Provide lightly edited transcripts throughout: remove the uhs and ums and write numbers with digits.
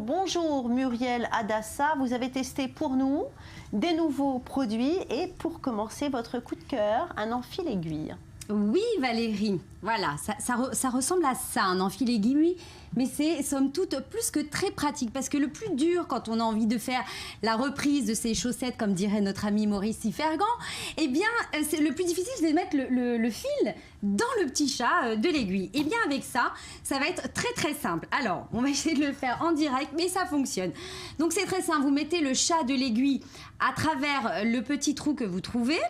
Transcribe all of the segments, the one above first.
bonjour Muriel Adassa, vous avez testé pour nous des nouveaux produits et pour commencer votre coup de cœur, un enfil-aiguille. Oui Valérie, voilà, ça ressemble à ça, un enfil-aiguille, mais c'est somme toute plus que très pratique parce que le plus dur quand on a envie de faire la reprise de ses chaussettes, comme dirait notre ami Maurice Sifergan, eh bien le plus difficile c'est de mettre le fil dans le petit chat de l'aiguille. Et bien avec ça, ça va être très très simple. Alors, on va essayer de le faire en direct, mais ça fonctionne. Donc c'est très simple, vous mettez le chat de l'aiguille à travers le petit trou que vous trouvez,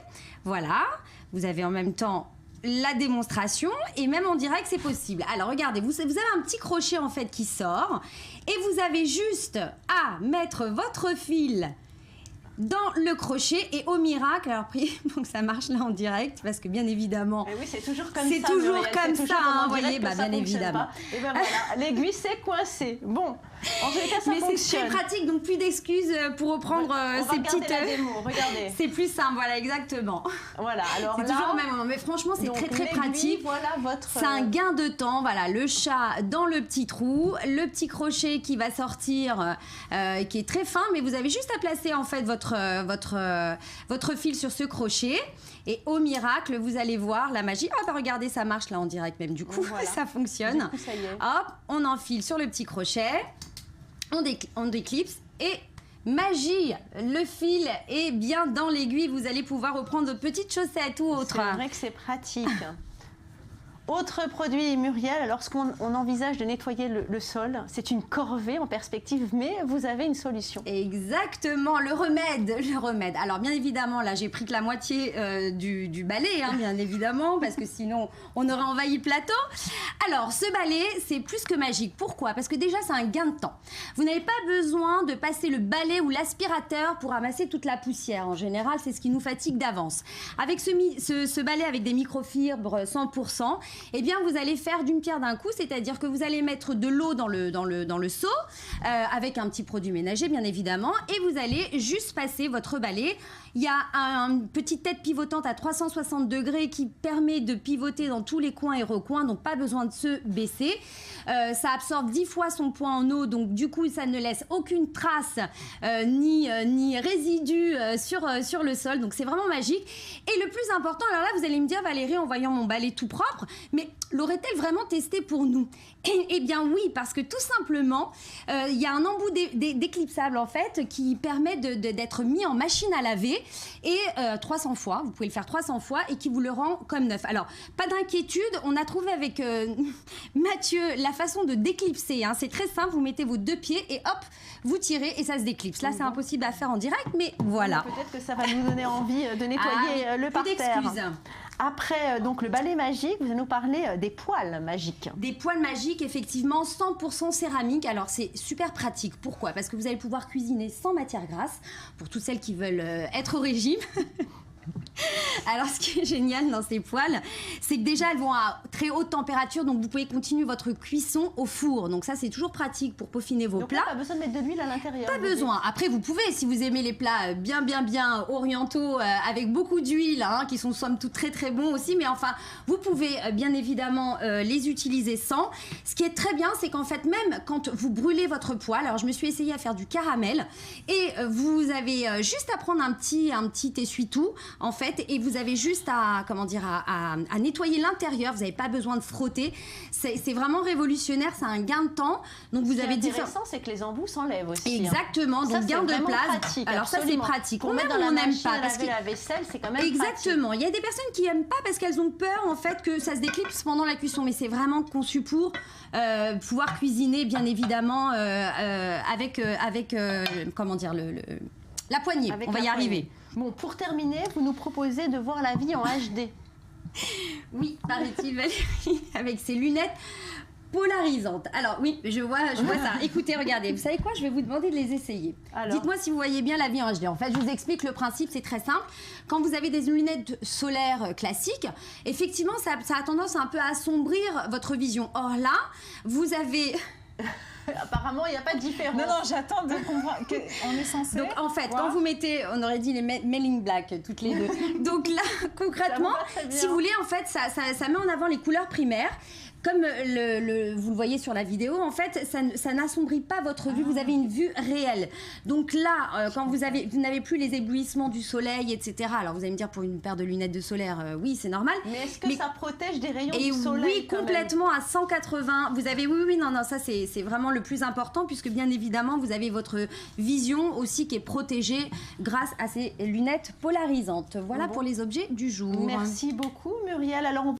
voilà, vous avez en même temps la démonstration et même en direct c'est possible. Alors regardez, vous avez un petit crochet en fait qui sort et vous avez juste à mettre votre fil dans le crochet et au miracle, alors priez pour que ça marche là en direct parce que bien évidemment oui, c'est toujours comme ça. C'est toujours comme ça, vous voyez, bien évidemment. Et ben voilà, l'aiguille s'est coincée. Bon, en tous les cas ça fonctionne. Mais c'est très pratique, donc plus d'excuses pour reprendre ces petites. La démo, regardez. C'est plus simple, voilà, exactement. Voilà, alors c'est là, toujours au même moment, mais franchement c'est très très pratique. Voilà votre. C'est un gain de temps, voilà, le chat dans le petit trou, le petit crochet qui va sortir, qui est très fin, mais vous avez juste à placer en fait votre fil sur ce crochet et au miracle vous allez voir la magie. Ah bah regardez, ça marche là en direct même, du coup voilà. Ça fonctionne. Du coup, ça y est. Hop, on enfile sur le petit crochet, on déclipse et magie, le fil est bien dans l'aiguille, vous allez pouvoir reprendre de petites chaussettes ou autre. C'est vrai que c'est pratique. Autre produit, Muriel, lorsqu'on envisage de nettoyer le sol, c'est une corvée en perspective, mais vous avez une solution. Exactement, le remède. Alors bien évidemment, là j'ai pris que la moitié du balai, hein, bien évidemment, parce que sinon on aurait envahi le plateau. Alors ce balai, c'est plus que magique. Pourquoi? Parce que déjà c'est un gain de temps. Vous n'avez pas besoin de passer le balai ou l'aspirateur pour ramasser toute la poussière. En général, c'est ce qui nous fatigue d'avance. Avec ce balai avec des microfibres 100%, eh bien vous allez faire d'une pierre d'un coup, c'est-à-dire que vous allez mettre de l'eau dans le seau avec un petit produit ménager bien évidemment et vous allez juste passer votre balai. Il y a une petite tête pivotante à 360 degrés qui permet de pivoter dans tous les coins et recoins, donc pas besoin de se baisser. Ça absorbe 10 fois son poids en eau, donc du coup ça ne laisse aucune trace ni résidu sur le sol, donc c'est vraiment magique. Et le plus important, alors là vous allez me dire Valérie, en voyant mon balai tout propre, mais l'aurait-elle vraiment testé pour nous? Eh bien oui, parce que tout simplement il y a un embout déclipsable en fait qui permet d'être mis en machine à laver et 300 fois, vous pouvez le faire 300 fois et qui vous le rend comme neuf. Alors pas d'inquiétude, on a trouvé avec Mathieu la façon de déclipser, hein. C'est très simple, vous mettez vos deux pieds et hop, vous tirez et ça se déclipse. Là c'est impossible à faire en direct, mais voilà. Peut-être que ça va nous donner envie de nettoyer le parterre. Après donc le balai magique, vous allez nous parler des poêles magiques. Des poêles magiques, effectivement, 100% céramique. Alors c'est super pratique. Pourquoi? Parce que vous allez pouvoir cuisiner sans matière grasse, pour toutes celles qui veulent être au régime. Alors ce qui est génial dans ces poêles, c'est que déjà elles vont à très haute température, donc vous pouvez continuer votre cuisson au four. Donc ça c'est toujours pratique pour peaufiner vos plats. Donc pas besoin de mettre de l'huile à l'intérieur. Pas besoin. Après vous pouvez, si vous aimez les plats bien orientaux avec beaucoup d'huile, hein, qui sont somme toute très très bons aussi, mais enfin vous pouvez bien évidemment les utiliser sans. Ce qui est très bien, c'est qu'en fait même quand vous brûlez votre poêle, alors je me suis essayée à faire du caramel et vous avez juste à prendre un petit essuie-tout en fait, et vous avez juste à nettoyer l'intérieur, vous n'avez pas besoin de frotter. C'est vraiment révolutionnaire, c'est un gain de temps. Donc vous avez différents. Intéressant, c'est que les embouts s'enlèvent aussi. Exactement, hein. donc ça, gain de place. Pratique, alors absolument. Ça c'est pratique. On met dans la n'aime machine pas parce que la vaisselle, c'est quand même exactement. pratique. Il y a des personnes qui n'aiment pas parce qu'elles ont peur en fait que ça se déclipse pendant la cuisson, mais c'est vraiment conçu pour pouvoir cuisiner bien évidemment avec comment dire la poignée. On va y arriver. Bon, pour terminer, vous nous proposez de voir la vie en HD. Oui, paraît-il, Valérie, avec ses lunettes polarisantes. Alors oui, je vois ça. Écoutez, regardez, vous savez quoi? Je vais vous demander de les essayer. Dites-moi si vous voyez bien la vie en HD. En fait, je vous explique le principe, c'est très simple. Quand vous avez des lunettes solaires classiques, effectivement, ça a tendance un peu à assombrir votre vision. Or là, vous avez... Apparemment, il n'y a pas de différence. Non, j'attends de comprendre qu'on est censé... Donc, en fait, quand vous mettez... On aurait dit les Men in Black, toutes les deux. Donc là, concrètement, si vous voulez, en fait, ça met en avant les couleurs primaires. comme vous le voyez sur la vidéo, en fait, ça n'assombrit pas votre vue. Vous avez une vue réelle. Donc là, quand vous n'avez plus les éblouissements du soleil, etc. Alors vous allez me dire, pour une paire de lunettes de solaire, oui, c'est normal. Mais est-ce que ça protège des rayons du soleil? Oui, complètement, à 180. Vous avez, oui, non, ça c'est vraiment le plus important, puisque bien évidemment, vous avez votre vision aussi qui est protégée grâce à ces lunettes polarisantes. Voilà pour les objets du jour. Merci beaucoup, Muriel. Alors,